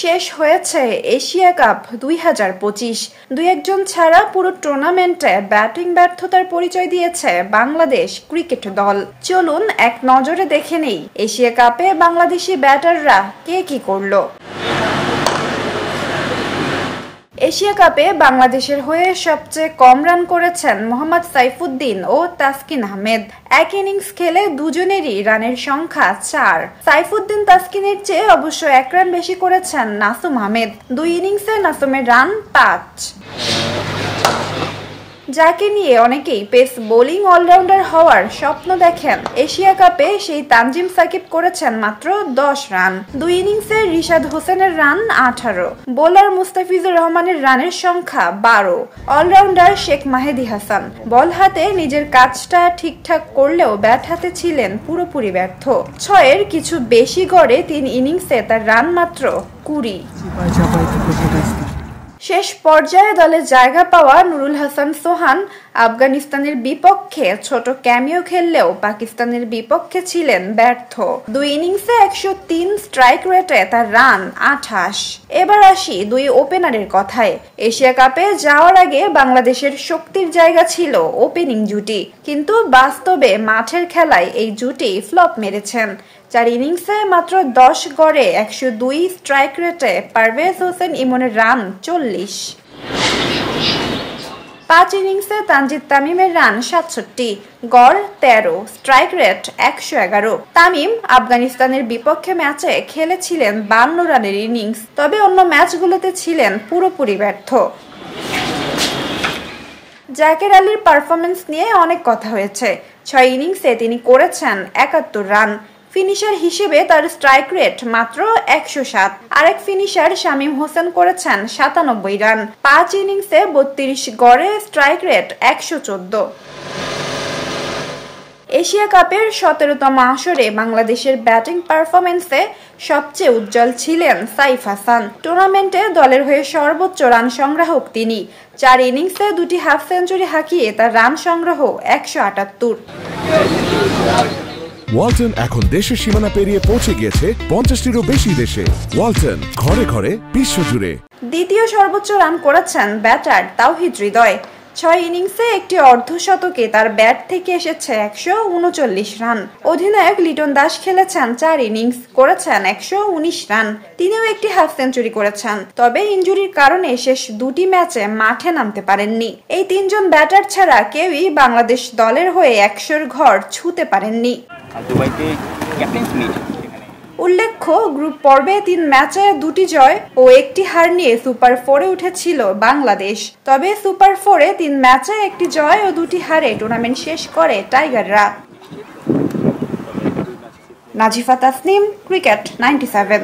শেষ হয়েছে Asia cup 2025। দুই একজন ছাড়া পুরো টুর্নামেন্টে ব্যাটিং ব্যর্থতার পরিচয় দিয়েছে বাংলাদেশ ক্রিকেট দল। চলুন এক নজরে দেখে নেই এশিয়া কাপে বাংলাদেশি ব্যাটাররা কে কি করলো। এশিয়া কাপে বাংলাদেশের হয়ে সবচেয়ে কম রান করেছেন মোহাম্মদ সাইফুদ্দিন ও তাসকিন আহমেদ। এক ইনিংস খেলে দুজনেরই রানের সংখ্যা 4। সাইফুদ্দিন তাসকিনের চেয়ে অবশ্য 1 রান বেশি করেছেন নাসুম আহমেদ। 2 ইনিংসে নাসুমের রান 5। যাকে নিয়ে অনেকেই পেস বোলিং অলরাউন্ডার হওয়ার স্বপ্ন দেখেন, এশিয়া কাপে সেই তানজিম সাকিব করেছেন মাত্র 10 রান। 2 ইনিংসে রিশাদ হোসেনের রান 18। বোলার মুস্তাফিজুর রহমানের রানের সংখ্যা 12। অলরাউন্ডার শেখ মাহেদী হাসান বল হাতে নিজের কাজটা ঠিকঠাক করলেও ব্যাট হাতে ছিলেন পুরোপুরি ব্যর্থ। 6-এর কিছু বেশি গড়ে 3 ইনিংসে তার রান মাত্র 20। শেষ পর্যায়ে দলে জায়গা পাওয়া নুরুল হাসান সোহান আফগানিস্তানের বিপক্ষে ছোট ক্যামিও খেললেও পাকিস্তানের বিপক্ষে ছিলেন ব্যর্থ। 2 ইনিংসে 103 স্ট্রাইক রেটে তার রান 28। এবার আসি 2 ওপেনারের কথায়। এশিয়া কাপে যাওয়ার আগে বাংলাদেশের শক্তির জায়গা ছিল ওপেনিং জুটি, কিন্তু বাস্তবে মাঠের খেলায় এই জুটি ফ্লপ মেরেছেন। 4 ইনিংসে মাত্র 10 গড়ে 102 স্ট্রাইক রেটে পারভেজ হোসেন ইমনের রান 40। 5 ইনিংসে তানজিদ তামিমের রান 67, গড় 13, স্ট্রাইক রেট 111। তামিম আফগানিস্তানের বিপক্ষে ম্যাচে খেলেছিলেন 52 রানের ইনিংস, তবে অন্য ম্যাচগুলোতে ছিলেন পুরোপুরি ব্যর্থ। জাকের আলীর পারফরমেন্স নিয়ে অনেক কথা হয়েছে। 6 ইনিংসে তিনি করেছেন 71 রান। ফিনিশার হিসেবে তার স্ট্রাইক রেট মাত্র 107। আরেক ফিনিশার শামীম হোসেন করেছেন 97 রান। 5 ইনিংসে 32 গড়ে স্ট্রাইক রেট 114। এশিয়া কাপের 17তম আসরে বাংলাদেশের ব্যাটিং পারফরমেন্সে সবচেয়ে উজ্জ্বল ছিলেন সাইফ হাসান। টুর্নামেন্টে দলের হয়ে সর্বোচ্চ রান সংগ্রাহক তিনি। 4 ইনিংসে 2টি হাফ সেঞ্চুরি হাঁকিয়ে তার রান সংগ্রহ 178। ওয়ালটন এখন দেশের সীমানা পেরিয়ে পৌঁছে গিয়েছে 50টিরও বেশি দেশে। ওয়ালটন, ঘরে ঘরে বিশ্বজুড়ে। দ্বিতীয় সর্বোচ্চ রান করেছেন ব্যাটার তাওহিদ হৃদয়। 6 ইনিংসে একটি অর্ধশতকে তার ব্যাট থেকে এসেছে 139 রান। অধিনায়ক লিটন দাস খেলেছেন 4 ইনিংস, করেছেন 119 রান। তিনিও একটি হাফ সেঞ্চুরি করেছেন, তবে ইনজুরির কারণে শেষ 2টি ম্যাচে মাঠে নামতে পারেননি। এই 3 জন ব্যাটার ছাড়া কেউই বাংলাদেশ দলের হয়ে 100-র ঘর ছুঁতে পারেননি। উল্লেখ্য, গ্রুপ পর্বে 3 ম্যাচে 2টি জয় ও 1টি হার নিয়ে সুপার 4-এ উঠেছিল বাংলাদেশ। তবে সুপার 4-এ 3 ম্যাচে 1টি জয় ও 2টি হারে টুর্নামেন্ট শেষ করে টাইগাররা। নাজিফা তাসনিম, ক্রিকেট 97।